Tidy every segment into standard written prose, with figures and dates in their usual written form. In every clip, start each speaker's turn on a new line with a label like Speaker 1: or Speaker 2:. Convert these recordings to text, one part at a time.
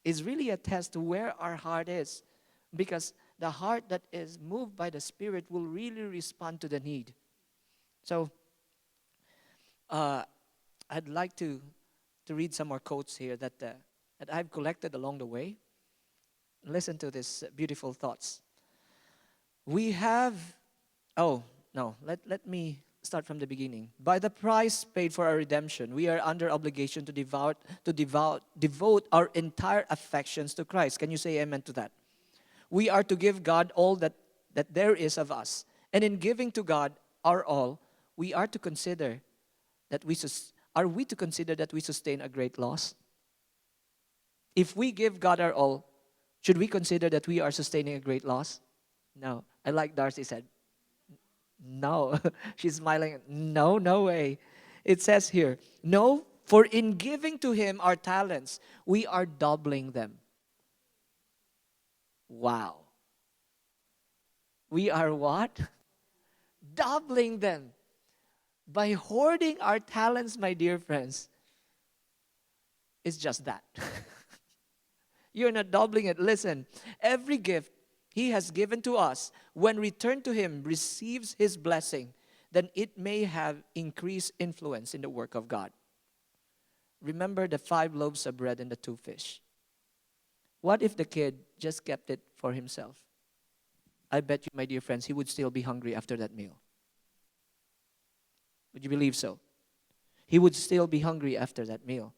Speaker 1: is really a test to where our heart is. Because the heart that is moved by the Spirit will really respond to the need. So, uh, I'd like to read some more quotes here that I've collected along the way. Listen to these beautiful thoughts. We have, oh, no, let me start from the beginning. By the price paid for our redemption, we are under obligation devote our entire affections to Christ. Can you say amen to that? We are to give God all that there is of us. And in giving to God our all, we are to consider that are we to consider that we sustain a great loss? If we give God our all, should we consider that we are sustaining a great loss? No. I like Darcy said, no. She's smiling. No, no way. It says here, no, for in giving to Him our talents, we are doubling them. Wow. We are what? Doubling them. By hoarding our talents, my dear friends, it's just that. You're not doubling it. Listen, every gift He has given to us, when returned to Him, receives His blessing, then it may have increased influence in the work of God. Remember the 5 loaves of bread and the 2 fish. What if the kid just kept it for himself? I bet you, my dear friends, he would still be hungry after that meal. Would you believe so? He would still be hungry after that meal.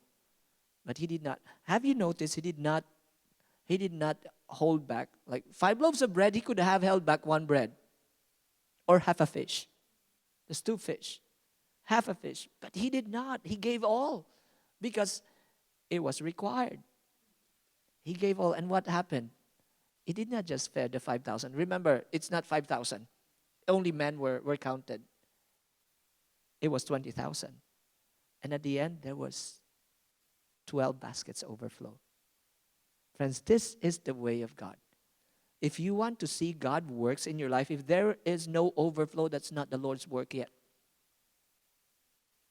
Speaker 1: But he did not. Have you noticed he did not hold back? Like 5 loaves of bread, he could have held back 1 bread. Or half a fish. There's 2 fish. Half a fish. But he did not. He gave all. Because it was required. He gave all. And what happened? He did not just feed the 5,000. Remember, it's not 5,000. Only men were counted. It was 20,000. And at the end, there was 12 baskets overflow. Friends, this is the way of God. If you want to see God works in your life, if there is no overflow, that's not the Lord's work yet.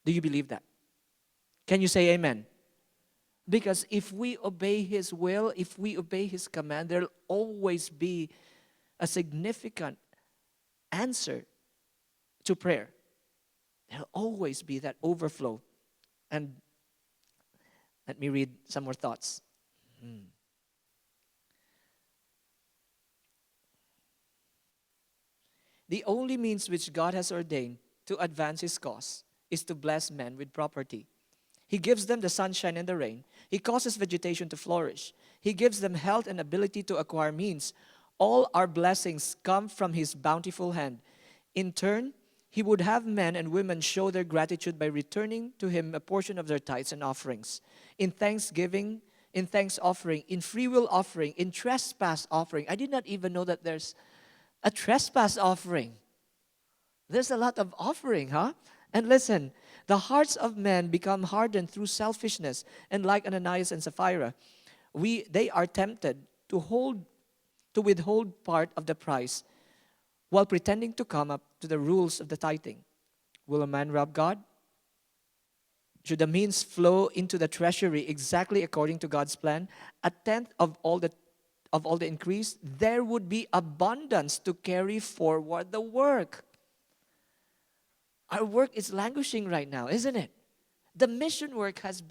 Speaker 1: Do you believe that? Can you say amen? Because if we obey His will, if we obey His command, there'll always be a significant answer to prayer. There'll always be that overflow. And let me read some more thoughts. The only means which God has ordained to advance His cause is to bless men with property. He gives them the sunshine and the rain. He causes vegetation to flourish. He gives them health and ability to acquire means. All our blessings come from His bountiful hand. In turn, He would have men and women show their gratitude by returning to Him a portion of their tithes and offerings. In thanksgiving, in thanks offering, in free will offering, in trespass offering. I did not even know that there's a trespass offering. There's a lot of offering, huh? And listen, the hearts of men become hardened through selfishness, and like Ananias and Sapphira, they are tempted to withhold part of the price while pretending to come up to the rules of the tithing. Will a man rob God? Should the means flow into the treasury exactly according to God's plan, 1/10 of all the increase, there would be abundance to carry forward the work. Our work is languishing right now, isn't it? The mission work was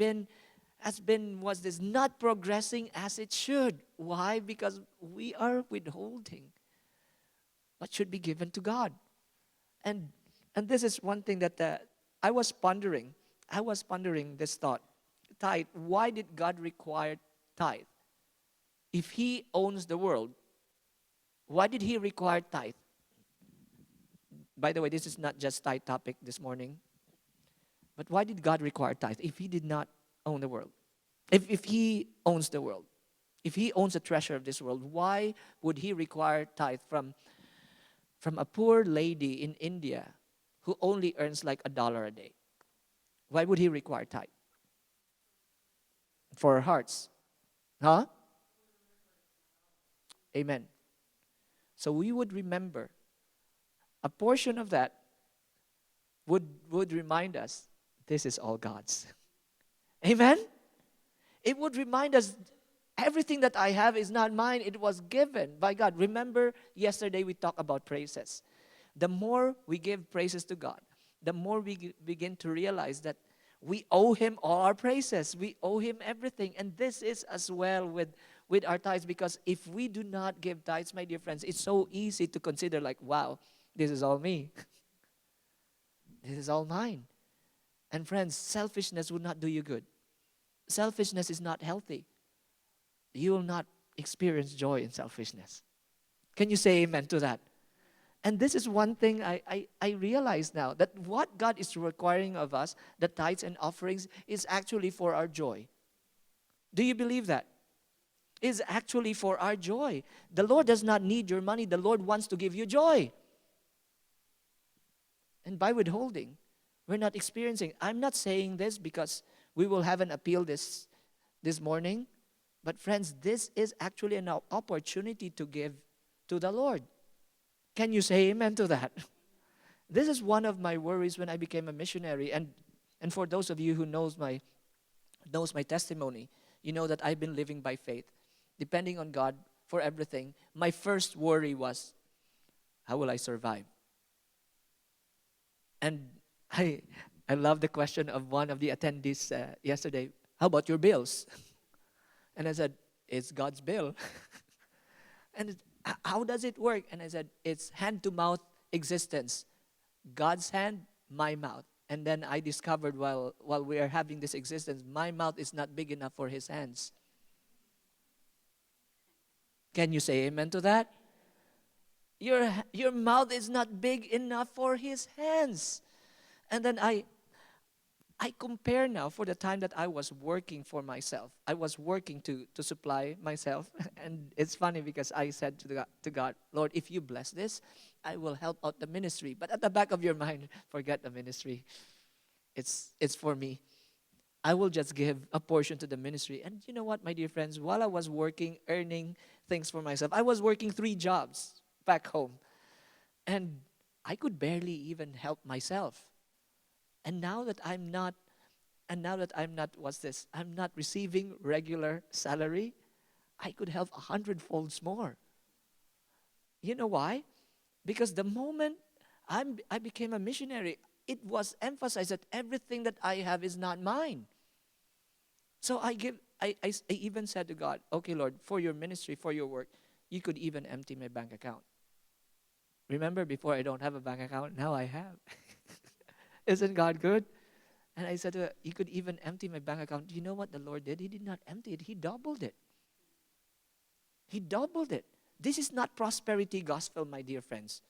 Speaker 1: not progressing as it should. Why? Because we are withholding what should be given to God. And this is one thing that I was pondering. I was pondering this thought. Tithe. Why did God require tithe? If He owns the world, why did He require tithe? By the way, this is not just tithe topic this morning. But why did God require tithe if He did not own the world? If He owns the world, if He owns the treasure of this world, why would He require tithe from a poor lady in India who only earns like $1 a day? Why would He require tithe? For our hearts. Huh? Amen. So we would remember a portion of that would remind us this is all God's. Amen? It would remind us Everything that I have is not mine. It was given by God. Remember, yesterday we talked about praises. The more we give praises to God, the more we begin to realize that we owe Him all our praises. We owe Him everything. And this is as well with our tithes, because if we do not give tithes, my dear friends, it's so easy to consider like, wow, this is all me. This is all mine. And friends, selfishness would not do you good. Selfishness is not healthy. You will not experience joy in selfishness. Can you say amen to that? And this is one thing I realize now, that what God is requiring of us, the tithes and offerings, is actually for our joy. Do you believe that? Is actually for our joy. The Lord does not need your money. The Lord wants to give you joy. And by withholding, we're not experiencing. I'm not saying this because we will have an appeal this morning. But friends, this is actually an opportunity to give to the Lord. Can you say amen to that? This is one of my worries when I became a missionary. And for those of you who knows my testimony, you know that I've been living by faith, depending on God for everything. My first worry was, how will I survive? And I love the question of one of the attendees yesterday. How about your bills? And I said, it's God's bill. And how does it work? And I said, it's hand-to-mouth existence. God's hand, my mouth. And then I discovered while we are having this existence, my mouth is not big enough for His hands. Can you say amen to that? Your mouth is not big enough for His hands. And then I compare now for the time that I was working for myself. I was working to supply myself. And it's funny because I said to God, Lord, if you bless this, I will help out the ministry. But at the back of your mind, forget the ministry. It's for me. I will just give a portion to the ministry. And you know what, my dear friends? While I was working, earning things for myself, I was working 3 jobs back home. And I could barely even help myself. And now that I'm not, what's this? I'm not receiving regular salary, I could help 100-folds more. You know why? Because the moment I became a missionary, it was emphasized that everything that I have is not mine. So I even said to God, okay, Lord, for your ministry, for your work, you could even empty my bank account. Remember, before I don't have a bank account, now I have. Isn't God good? And I said to her, you could even empty my bank account. Do you know what the Lord did? He did not empty it. He doubled it. He doubled it. This is not prosperity gospel, my dear friends.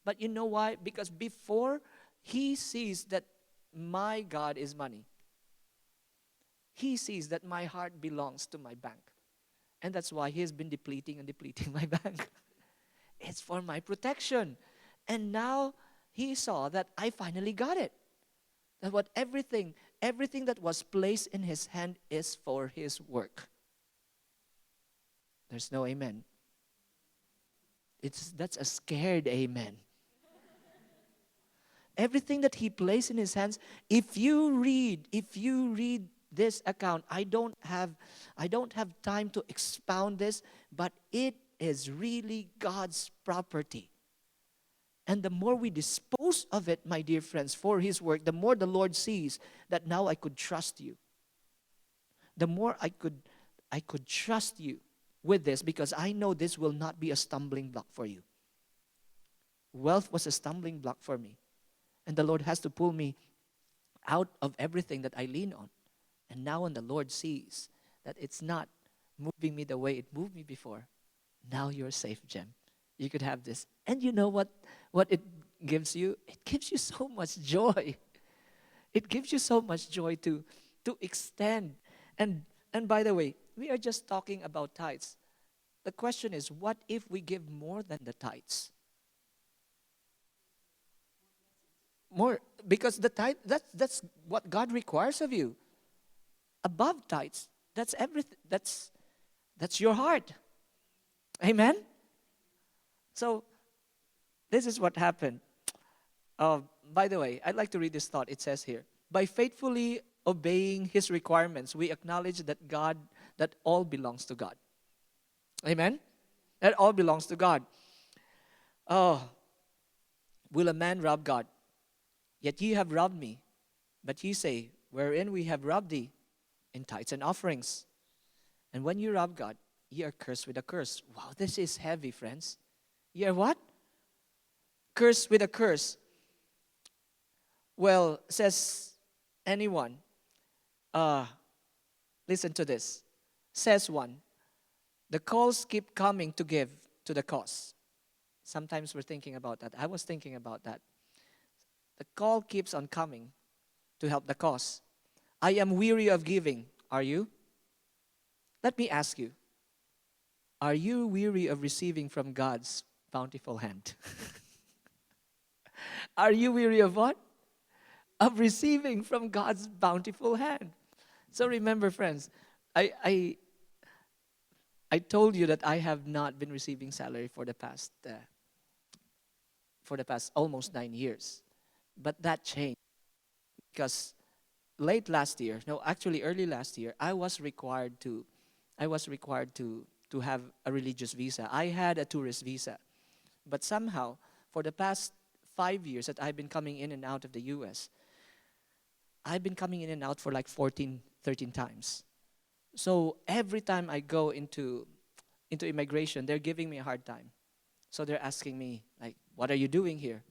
Speaker 1: But you know why? Because before He sees that my God is money, He sees that my heart belongs to my bank. And that's why He has been depleting and depleting my bank. It's for my protection. And now He saw that I finally got it. That what everything that was placed in His hand is for His work. There's no amen. That's a scared amen. Everything that He placed in His hands, if you read this account, I don't have time to expound this, but it is really God's property. And the more we dispose of it, my dear friends, for His work, the more the Lord sees that now I could trust you. The more I could trust you with this, because I know this will not be a stumbling block for you. Wealth was a stumbling block for me. And the Lord has to pull me out of everything that I lean on. And now when the Lord sees that it's not moving me the way it moved me before, now you're safe, Jem. You could have this. And you know what it gives you? It gives you so much joy. It gives you so much joy to extend. And by the way, we are just talking about tithes. The question is, what if we give more than the tithes? More, because the tithe, that's what God requires of you. Above tithes, that's everything. That's your heart. Amen? So, this is what happened. By the way, I'd like to read this thought. It says here, by faithfully obeying His requirements, we acknowledge that that all belongs to God. Amen? That all belongs to God. Oh, will a man rob God? Yet ye have robbed me. But ye say, wherein we have robbed thee? In tithes and offerings. And when you rob God, ye are cursed with a curse. Wow, this is heavy, friends. Ye are what? Cursed with a curse. Well, says anyone, listen to this. Says one, the calls keep coming to give to the cause. Sometimes we're thinking about that. I was thinking about that. The call keeps on coming to help the cause. I am weary of giving. Are you? Let me ask you, are you weary of receiving from God's bountiful hand? Are you weary of what? Of receiving from God's bountiful hand. So remember, friends, I told you that I have not been receiving salary for the past almost 9 years. But that changed because early last year, I was required to have a religious visa. I had a tourist visa. But somehow, for the past 5 years that I've been coming in and out of the US, I've been coming in and out for like 14, 13 times. So every time I go into immigration, they're giving me a hard time. So they're asking me, like, what are you doing here?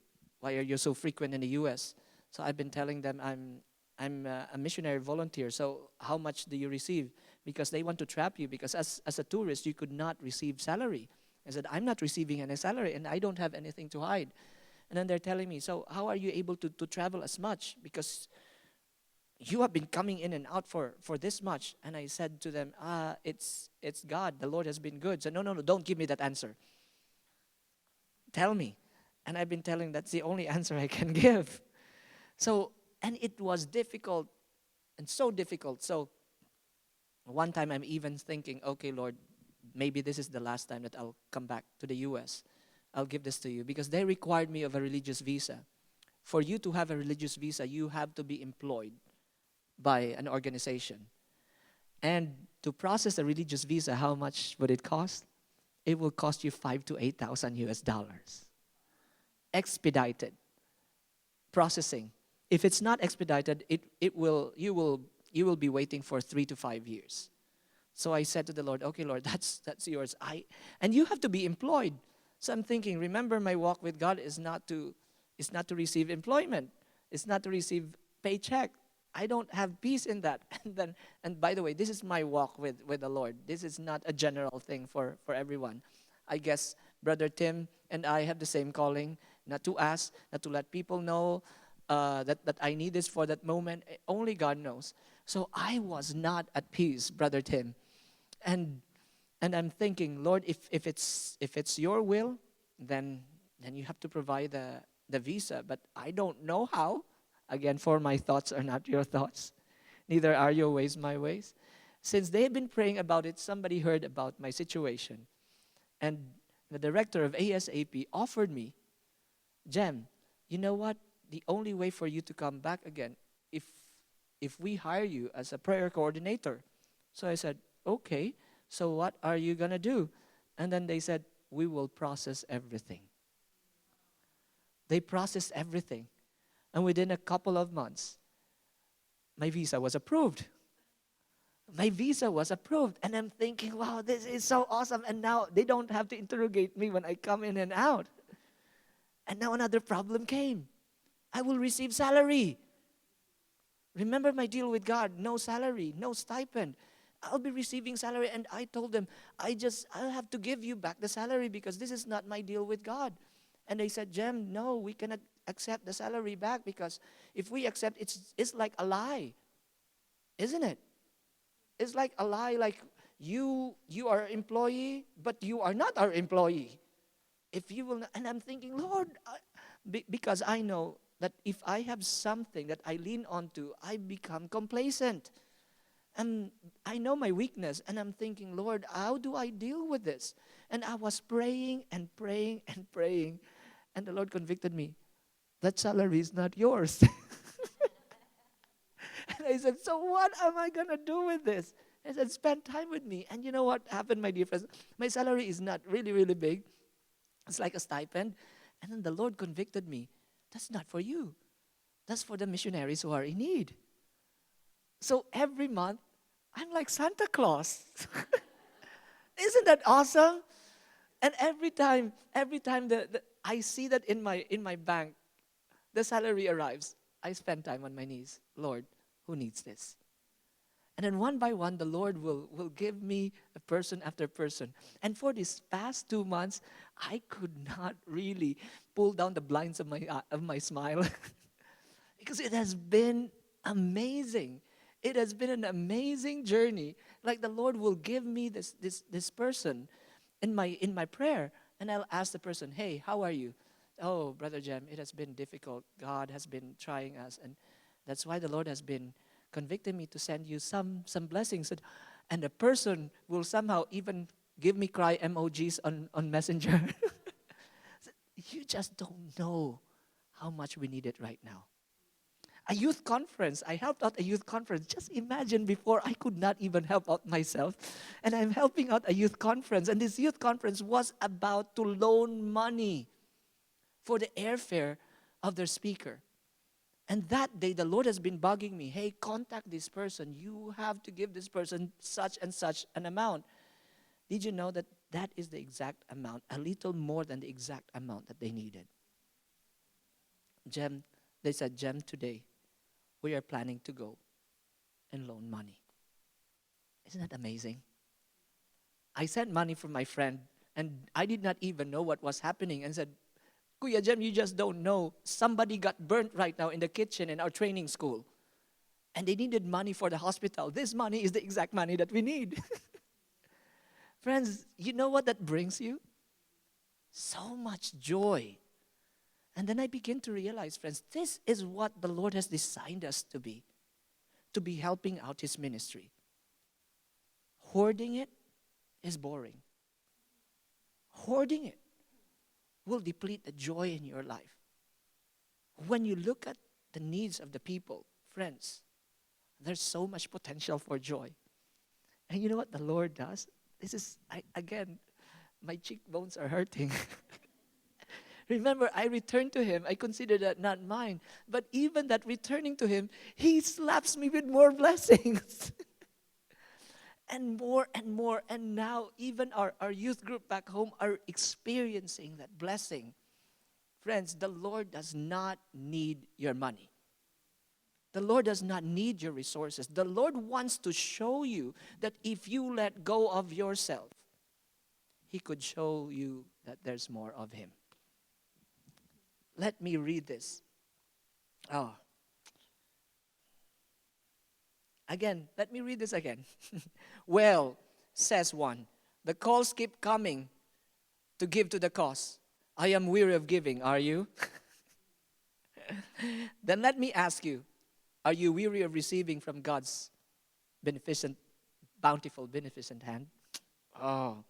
Speaker 1: Why are you so frequent in the US? So I've been telling them I'm a missionary volunteer. So how much do you receive? Because they want to trap you. Because as a tourist, you could not receive salary. I said, I'm not receiving any salary and I don't have anything to hide. And then they're telling me, so how are you able to travel as much? Because you have been coming in and out for this much. And I said to them, it's God. The Lord has been good. So no, don't give me that answer. Tell me. And I've been telling that's the only answer I can give. So, and it was difficult and so difficult. So one time I'm even thinking, okay, Lord, maybe this is the last time that I'll come back to the US. I'll give this to you because they required me of a religious visa. For you to have a religious visa, you have to be employed by an organization. And to process a religious visa, how much would it cost? It will cost you $5,000 to $8,000. Expedited processing. If it's not expedited, you will be waiting for 3 to 5 years. So I said to the Lord, okay, Lord, that's yours. And you have to be employed. So I'm thinking, remember, my walk with God is not to receive employment. It's not to receive paycheck. I don't have peace in that. And by the way, this is my walk with the Lord. This is not a general thing for everyone. I guess Brother Tim and I have the same calling, not to ask, not to let people know that I need this for that moment. Only God knows. So I was not at peace, Brother Tim. And I'm thinking, Lord, if it's your will, then you have to provide the visa. But I don't know how. Again, for my thoughts are not your thoughts. Neither are your ways my ways. Since they have been praying about it, somebody heard about my situation. And the director of ASAP offered me, Jem, you know what? The only way for you to come back again, if we hire you as a prayer coordinator. So I said, okay, so what are you going to do? And then they said, we will process everything. They processed everything. And within a couple of months, my visa was approved. My visa was approved. And I'm thinking, wow, this is so awesome. And now they don't have to interrogate me when I come in and out. And now another problem came. I will receive salary. Remember my deal with God, no salary, no stipend. I'll be receiving salary. And I told them, I'll have to give you back the salary because this is not my deal with God. And they said, Jem, no, we cannot accept the salary back because if we accept, it's like a lie. Isn't it? It's like a lie, like you are an employee, but you are not our employee. If you will not, and I'm thinking, Lord, because I know that if I have something that I lean onto, I become complacent. And I know my weakness, and I'm thinking, Lord, how do I deal with this? And I was praying and praying and praying, and the Lord convicted me. That salary is not yours. And I said, so what am I going to do with this? I said, spend time with me. And you know what happened, my dear friends? My salary is not really, really big. It's like a stipend. And then the Lord convicted me. That's not for you. That's for the missionaries who are in need. So every month, I'm like Santa Claus. Isn't that awesome? And every time I see that in my bank, the salary arrives, I spend time on my knees. Lord, who needs this? And then one by one, the Lord will give me a person after person. And for these past 2 months, I could not really pull down the blinds of my smile because it has been amazing. It has been an amazing journey. Like the Lord will give me this person in my prayer, and I'll ask the person, "Hey, how are you?" "Oh, Brother Jem, it has been difficult. God has been trying us, and that's why the Lord has been convicting me to send you some blessings." And the person will somehow even give me cry emojis on Messenger. You just don't know how much we need it right now. A youth conference. I helped out a youth conference. Just imagine, before I could not even help out myself. And I'm helping out a youth conference. And this youth conference was about to loan money for the airfare of their speaker. And that day, the Lord has been bugging me. Hey, contact this person. You have to give this person such and such an amount. Did you know that that is the exact amount, a little more than the exact amount that they needed? Jem, they said, Jem, today, we are planning to go and loan money. Isn't that amazing? I sent money from my friend, and I did not even know what was happening, and said, Kuya Jem, you just don't know. Somebody got burnt right now in the kitchen in our training school, and they needed money for the hospital. This money is the exact money that we need. Friends, you know what that brings you? So much joy. And then I begin to realize, friends, this is what the Lord has designed us to be helping out His ministry. Hoarding it is boring. Hoarding it will deplete the joy in your life. When you look at the needs of the people, friends, there's so much potential for joy. And you know what the Lord does? Again, my cheekbones are hurting. Remember, I returned to Him. I consider that not mine. But even that returning to Him, He slaps me with more blessings. And more and more. And now even our youth group back home are experiencing that blessing. Friends, the Lord does not need your money. The Lord does not need your resources. The Lord wants to show you that if you let go of yourself, He could show you that there's more of Him. Let me read this. Again, let me read this again. Well, says one, the calls keep coming to give to the cause. I am weary of giving, are you? Then let me ask you, are you weary of receiving from God's bountiful, beneficent hand? Oh,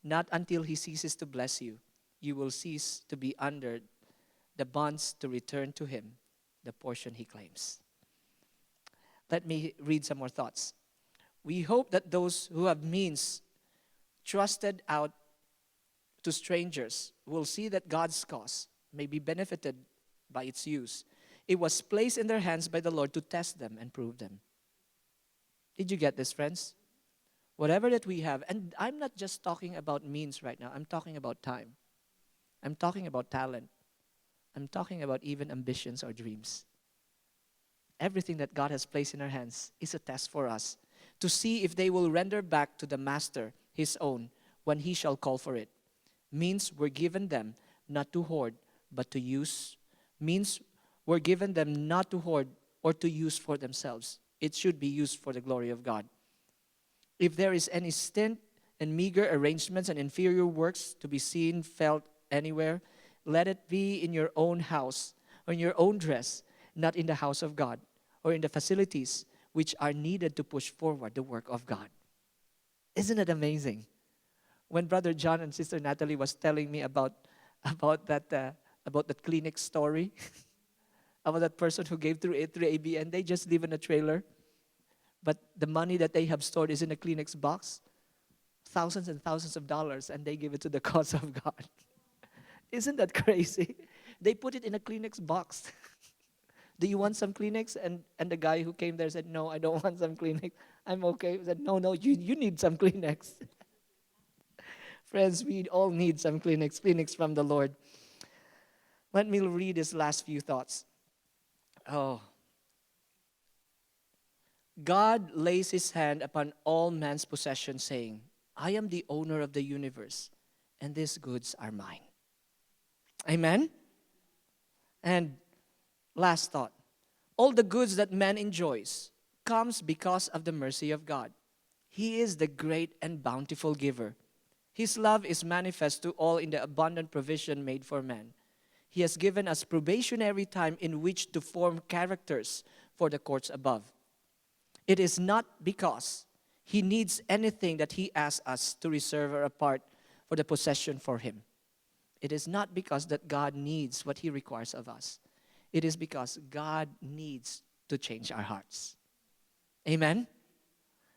Speaker 1: not until He ceases to bless you, you will cease to be under the bonds to return to Him the portion He claims. Let me read some more thoughts. We hope that those who have means trusted out to strangers will see that God's cause may be benefited by its use. It was placed in their hands by the Lord to test them and prove them. Did you get this, friends? Whatever that we have, and I'm not just talking about means right now, I'm talking about time. I'm talking about talent. I'm talking about even ambitions or dreams. Everything that God has placed in our hands is a test for us to see if they will render back to the Master His own when He shall call for it. Means were given them not to hoard, but to use. Means were given them not to hoard or to use for themselves. It should be used for the glory of God. If there is any stint and meager arrangements and inferior works to be seen, felt anywhere, let it be in your own house or in your own dress, not in the house of God or in the facilities which are needed to push forward the work of God. Isn't it amazing? When Brother John and Sister Natalie was telling me about that clinic story, about that person who gave through ABN, they just live in a trailer. But the money that they have stored is in a Kleenex box, thousands and thousands of dollars, and they give it to the cause of God. Isn't that crazy? They put it in a Kleenex box. Do you want some Kleenex? And the guy who came there said, no, I don't want some Kleenex. I'm okay. He said, no, no, you need some Kleenex. Friends, we all need some Kleenex, Kleenex from the Lord. Let me read his last few thoughts. Oh, God lays his hand upon all man's possession, saying, I am the owner of the universe, and these goods are mine. Amen? And last thought. All the goods that man enjoys comes because of the mercy of God. He is the great and bountiful giver. His love is manifest to all in the abundant provision made for man. He has given us probationary time in which to form characters for the courts above. It is not because he needs anything that he asks us to reserve or apart for the possession for him. It is not because that God needs what he requires of us. It is because God needs to change our hearts. Amen?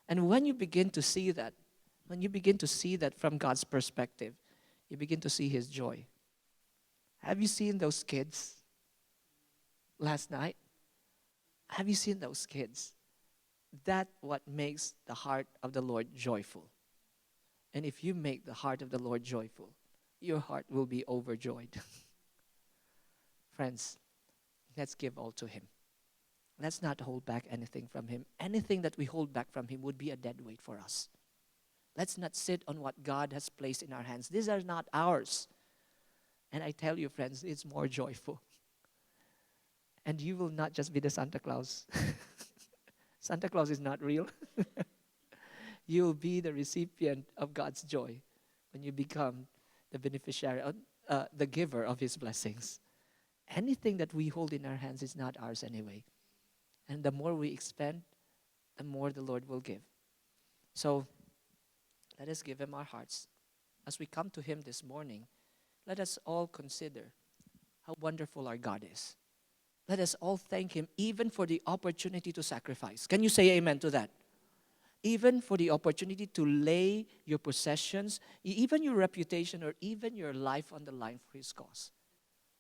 Speaker 1: And when you begin to see that, from God's perspective, you begin to see his joy. Have you seen those kids last night? Have you seen those kids? That's what makes the heart of the Lord joyful. And if you make the heart of the Lord joyful, your heart will be overjoyed. Friends, let's give all to him. Let's not hold back anything from him. Anything that we hold back from him would be a dead weight for us. Let's not sit on what God has placed in our hands. These are not ours. And I tell you, friends, it's more joyful. And you will not just be the Santa Claus. Santa Claus is not real. You will be the recipient of God's joy when you become the beneficiary, the giver of his blessings. Anything that we hold in our hands is not ours anyway. And the more we expend, the more the Lord will give. So, let us give him our hearts. As we come to him this morning, let us all consider how wonderful our God is. Let us all thank him even for the opportunity to sacrifice. Can you say amen to that? Even for the opportunity to lay your possessions, even your reputation, or even your life on the line for his cause.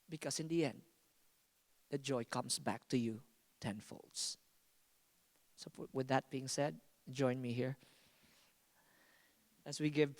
Speaker 1: Because in the end, the joy comes back to you tenfolds. So with that being said, join me here as we give praise.